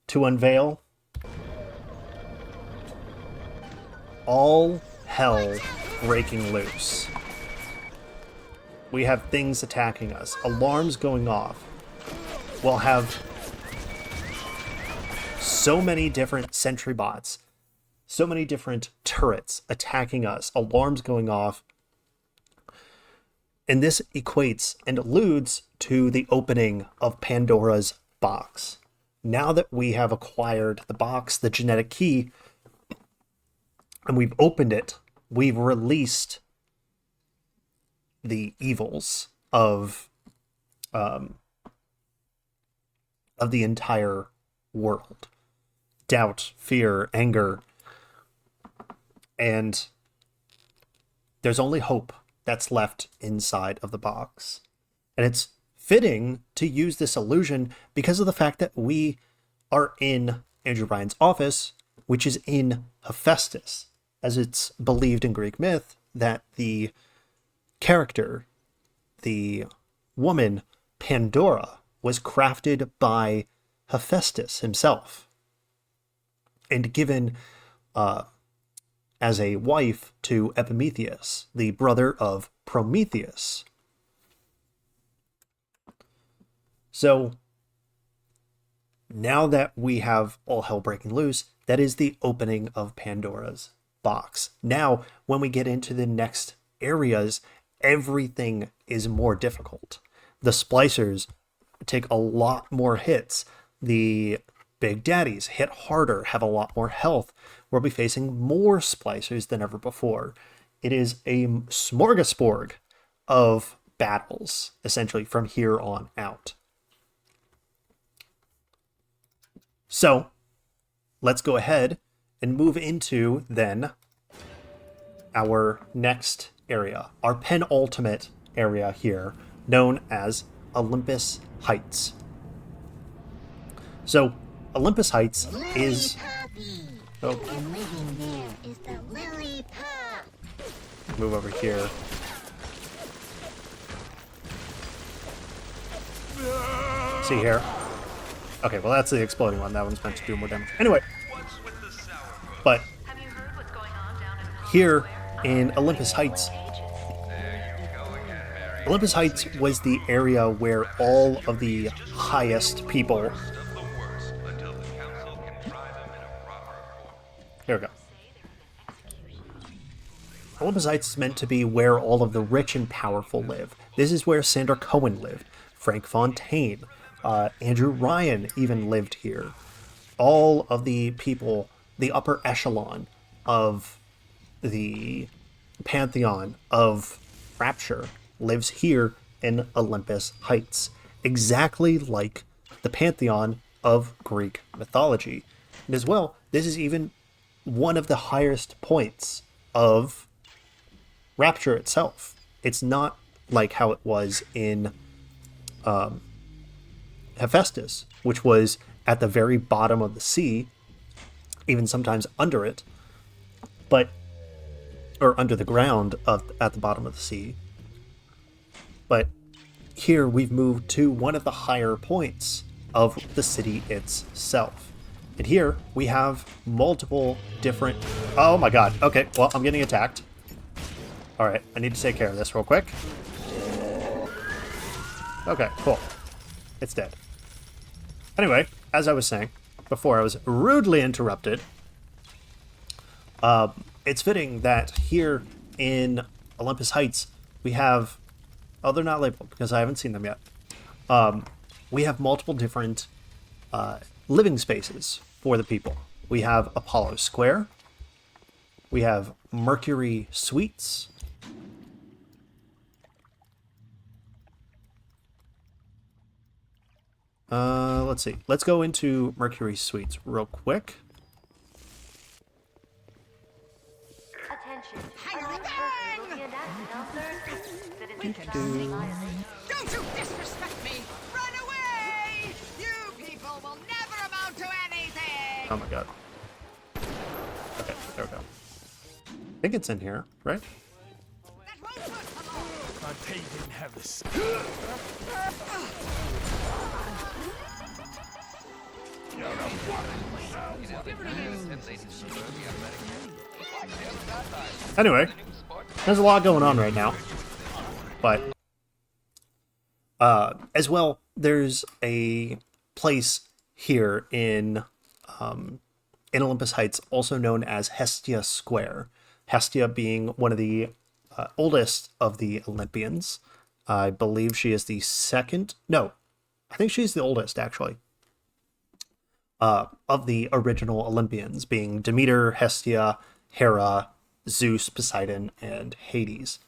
to unveil all hell breaking loose. We have things attacking us, alarms going off. We'll have so many different sentry bots, so many different turrets attacking us, alarms going off. And this equates and alludes to the opening of Pandora's box. Now that we have acquired the box, the genetic key, and we've opened it, we've released the evils of the entire world. Doubt, fear, anger, and there's only hope that's left inside of the box. And it's fitting to use this illusion because of the fact that we are in Andrew Ryan's office, which is in Hephaestus, as it's believed in Greek myth that the character, the woman Pandora, was crafted by Hephaestus himself and given as a wife to Epimetheus, the brother of Prometheus. So now that we have all hell breaking loose, that is the opening of Pandora's box. Now, when we get into the next areas, everything is more difficult. The splicers take a lot more hits. The big daddies hit harder, have a lot more health. We'll be facing more splicers than ever before. It is a smorgasbord of battles, essentially, from here on out. So, let's go ahead and move into, then, our next area, our penultimate area here, known as Olympus Heights. So, Olympus Heights is... Oh. And living there is the lily pop. Move over here. See here? Okay, well that's the exploding one. That one's meant to do more damage. Anyway. But here in Olympus Heights, Olympus Heights was the area where all of the highest people... Here we go. Olympus Heights is meant to be where all of the rich and powerful live. This is where Sandra Cohen lived, Frank Fontaine, Andrew Ryan even lived here. All of the people, the upper echelon of the pantheon of Rapture lives here in Olympus Heights, exactly like the pantheon of Greek mythology. And as well, this is even one of the highest points of Rapture itself. It's not like how it was in Hephaestus, which was at the very bottom of the sea, even sometimes under it, or under the ground at the bottom of the sea. But here we've moved to one of the higher points of the city itself. And here we have multiple different... Oh my god. Okay, well, I'm getting attacked. Alright, I need to take care of this real quick. Okay, cool. It's dead. Anyway, as I was saying before, I was rudely interrupted. It's fitting that here in Olympus Heights, we have... Oh, they're not labeled because I haven't seen them yet. We have multiple different living spaces for the people. We have Apollo Square. We have Mercury Suites. Let's see. Let's go into Mercury Suites real quick. Attention. Don't you disrespect me! Run away! You people will never amount to anything! Oh my god. Okay, there we go. I think it's in here, right? That won't work alone. My pay didn't have this. Anyway, there's a lot going on right now. But, as well, there's a place here in Olympus Heights, also known as Hestia Square. Hestia being one of the oldest of the Olympians. I believe she is the second. No, I think she's the oldest, actually. Of the original Olympians, being Demeter, Hestia, Hera, Zeus, Poseidon, and Hades.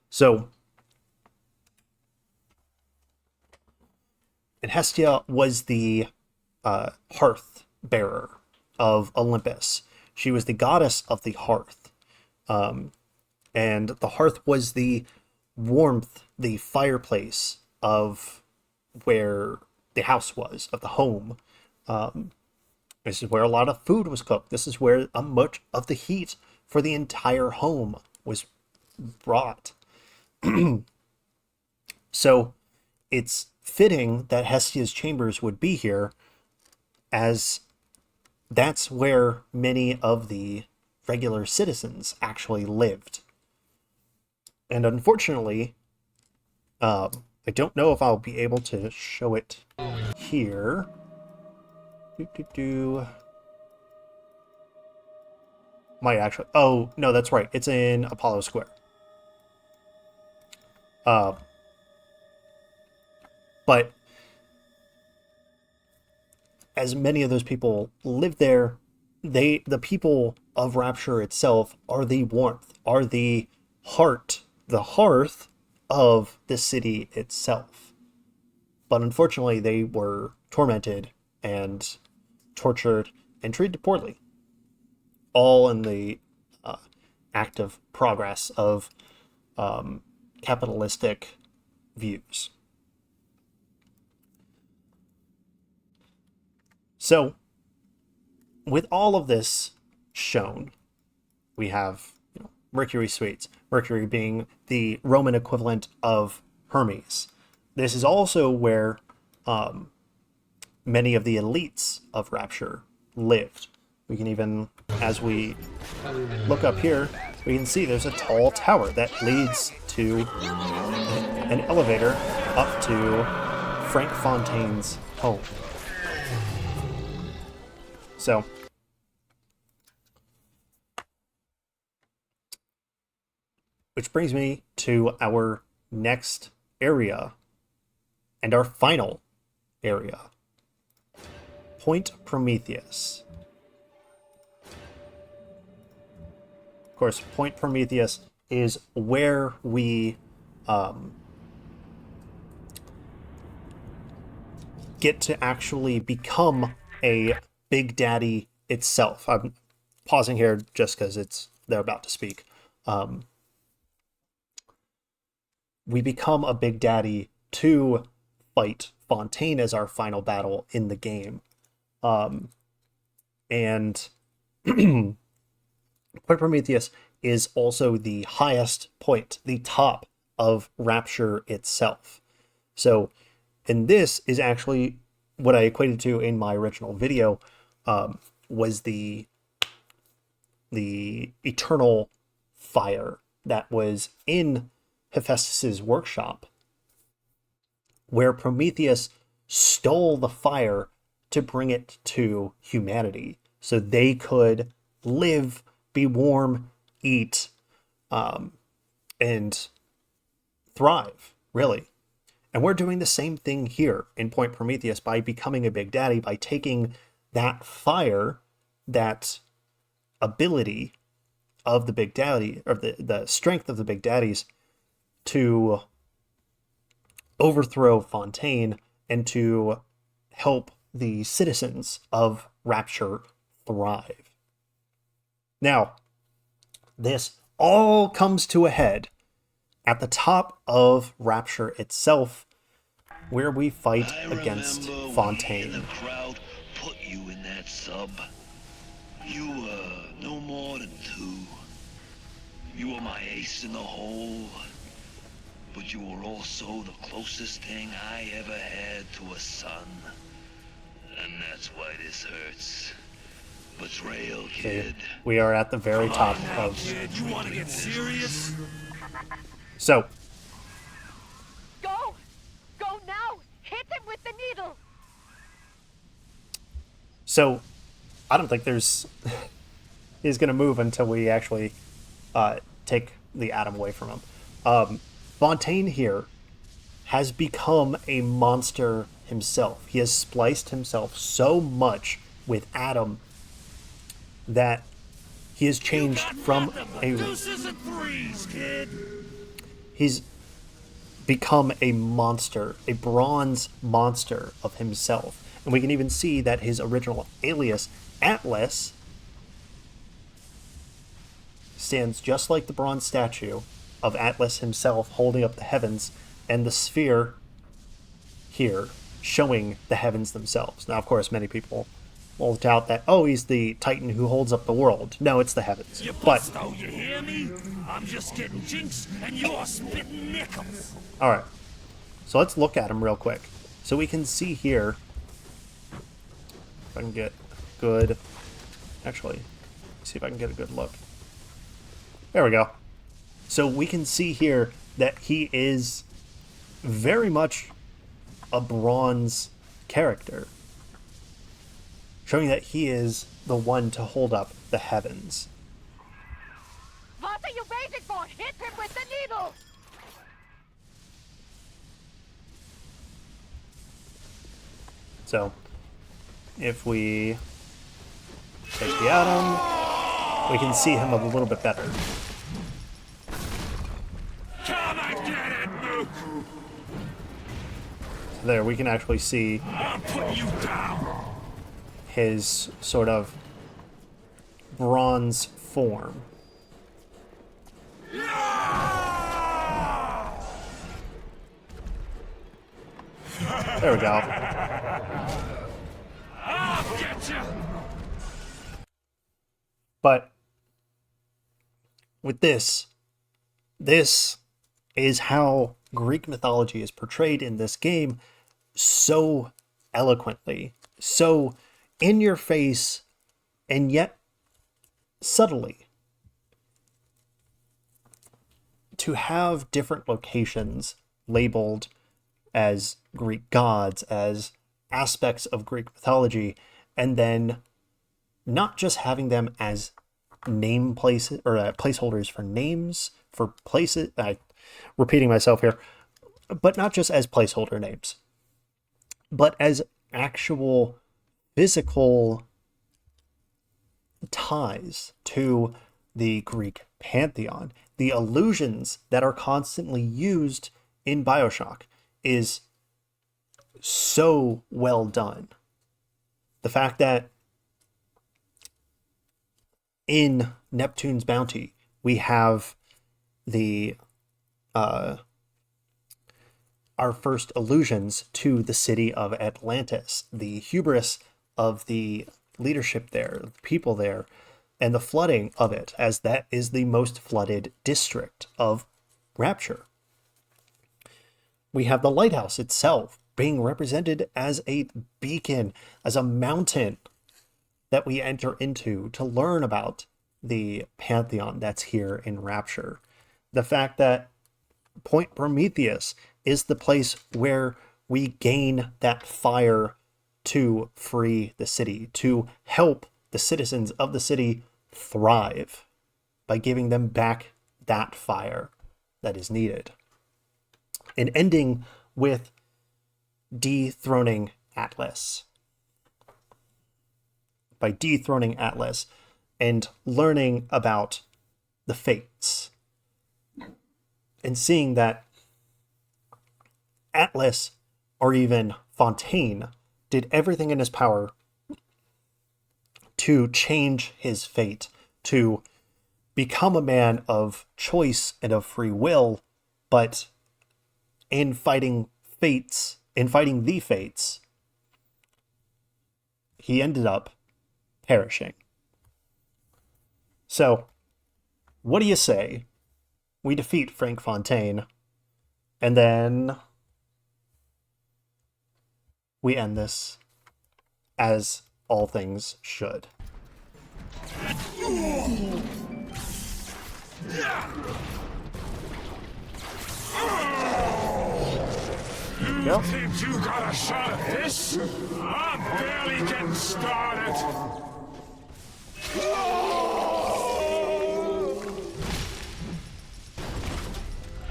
So, and Hestia was the hearth bearer of Olympus. She was the goddess of the hearth. And the hearth was the warmth, the fireplace of where the house was, of the home. This is where a lot of food was cooked. This is where much of the heat for the entire home was brought. So it's fitting that Hestia's chambers would be here, as that's where many of the regular citizens actually lived. And unfortunately, I don't know if I'll be able to show it here. Might actually... Oh, no, that's right. It's in Apollo Square. But as many of those people live there, the people of Rapture itself are the warmth, are the hearth of the city itself. But unfortunately, they were tormented and tortured and treated poorly, all in the active progress of capitalistic views. So, with all of this shown, we have Mercury suites, Mercury being the Roman equivalent of Hermes. This is also where many of the elites of Rapture lived. We can even, as we look up here, we can see there's a tall tower that leads to an elevator up to Frank Fontaine's home. So, which brings me to our next area and our final area, Point Prometheus. Of course, Point Prometheus is where we get to actually become a Big Daddy itself. I'm pausing here just because they're about to speak. We become a Big Daddy to fight Fontaine as our final battle in the game. And Point Prometheus is also the highest point, the top of Rapture itself. So, and this is actually what I equated to in my original video, was the eternal fire that was in Hephaestus's workshop, where Prometheus stole the fire to bring it to humanity so they could live, be warm, eat, and thrive, really. And we're doing the same thing here in Point Prometheus by becoming a Big Daddy, by taking that fire, that ability of the Big Daddy, or the strength of the Big Daddies, to overthrow Fontaine and to help the citizens of Rapture thrive. Now, this all comes to a head at the top of Rapture itself, where we fight against Fontaine. The crowd put you in that sub. You were no more than 2. You were my ace in the hole, but you were also the closest thing I ever had to a son. And that's why this hurts. Betrayal, kid. We are at the very top of... Kid, you want to get serious? So, Go! Go now! Hit him with the needle! So, I don't think he's going to move until we actually take the atom away from him. Fontaine here has become a monster himself. He has spliced himself so much with Adam that he has changed from a... Deuces and threes, kid. He's become a monster, a bronze monster of himself. And we can even see that his original alias, Atlas, stands just like the bronze statue of Atlas himself holding up the heavens, and the sphere here showing the heavens themselves. Now, of course, many people will doubt that, oh, he's the Titan who holds up the world. No, it's the heavens. You But, busto, you hear me? I'm just getting jinx, and you're spitting nickels. all right. So let's look at him real quick. So we can see here, if I can get good, actually, see if I can get a good look. There we go. So we can see here that he is very much a bronze character, showing that he is the one to hold up the heavens. What are you waiting for? Hit him with the needle! So, if we take the atom, we can see him a little bit better. Come and get it, Mook! There, we can actually see I'll put you down! his sort of bronze form. There we go. I'll get you! But with this is how Greek mythology is portrayed in this game so eloquently, so in your face, and yet subtly. To have different locations labeled as Greek gods, as aspects of Greek mythology, and then not just having them as name places or placeholders for names for places. Repeating myself here, but not just as placeholder names, but as actual physical ties to the Greek pantheon. The illusions that are constantly used in BioShock is so well done. The fact that in Neptune's Bounty, we have the our first allusions to the city of Atlantis, the hubris of the leadership there, the people there, and the flooding of it, as that is the most flooded district of Rapture. We have the lighthouse itself being represented as a beacon, as a mountain that we enter into to learn about the pantheon that's here in Rapture. The fact that Point Prometheus is the place where we gain that fire to free the city, to help the citizens of the city thrive by giving them back that fire that is needed. And ending with dethroning Atlas. By dethroning Atlas and learning about the fates and seeing that Atlas, or even Fontaine, did everything in his power to change his fate, to become a man of choice and of free will, but in fighting the fates, he ended up perishing. So, what do you say? We defeat Frank Fontaine, and then we end this as all things should. You think you got a shot at this? I'm barely getting started.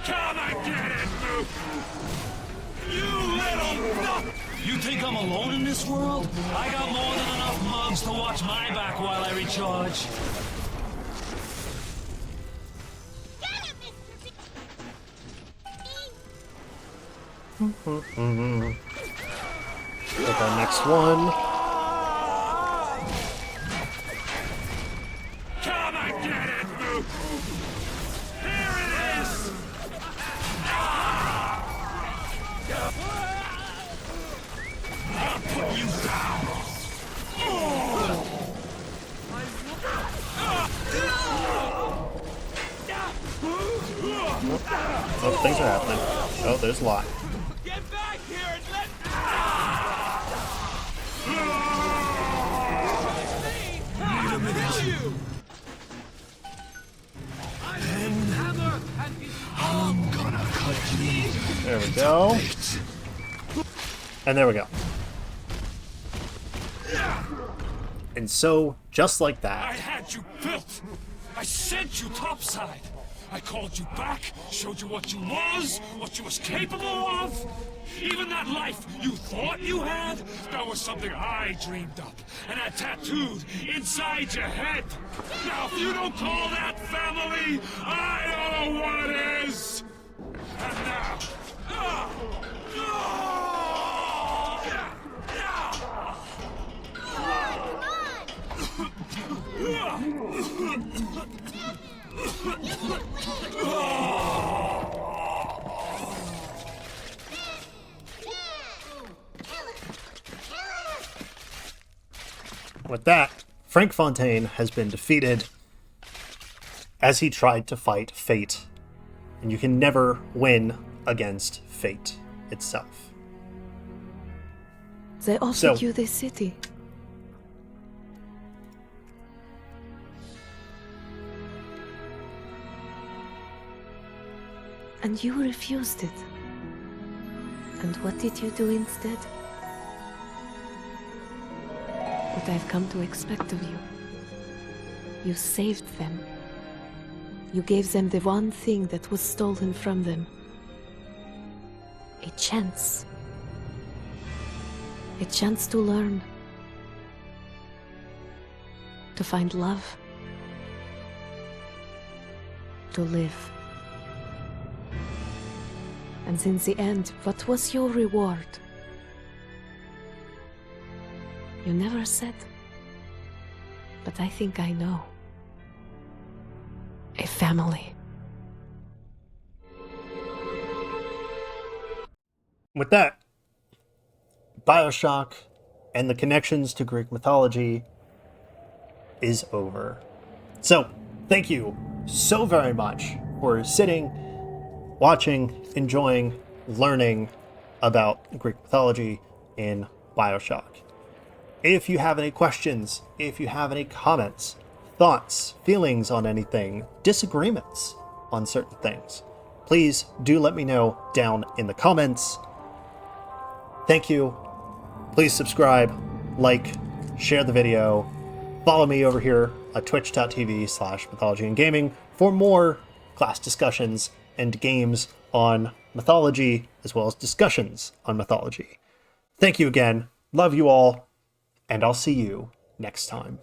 Come and get it, Mook! You little nut! You think I'm alone in this world? I got more than enough mugs to watch my back while I recharge. Get him, Mr. Take our next one. Come and get it, Mook! Here it is! I'll put you down! Oh, things are happening. Oh, there's a lot. Get back here and let Need a minute. You. I'm gonna cut There we go. And there we go. And so, just like I that, had you built. I sent you topside. I called you back, showed you what you was capable of. Even that life you thought you had, that was something I dreamed up and had tattooed inside your head. Now, if you don't call that family, I don't know what is. And now, with that, Frank Fontaine has been defeated as he tried to fight fate. And you can never win against fate itself. They offered you this city. And you refused it. And what did you do instead? What I've come to expect of you. You saved them. You gave them the one thing that was stolen from them. A chance. A chance to learn. To find love. To live. And in the end, what was your reward? You never said. But I think I know. A family. With that, BioShock and the connections to Greek mythology is over. So, thank you so very much for sitting, watching, enjoying, learning about Greek mythology in BioShock. If you have any questions, if you have any comments, thoughts, feelings on anything, disagreements on certain things, please do let me know down in the comments. Thank you. Please subscribe, like, share the video, follow me over here at twitch.tv/mythology and gaming for more class discussions and games on mythology, as well as discussions on mythology. Thank you again. Love you all. And I'll see you next time.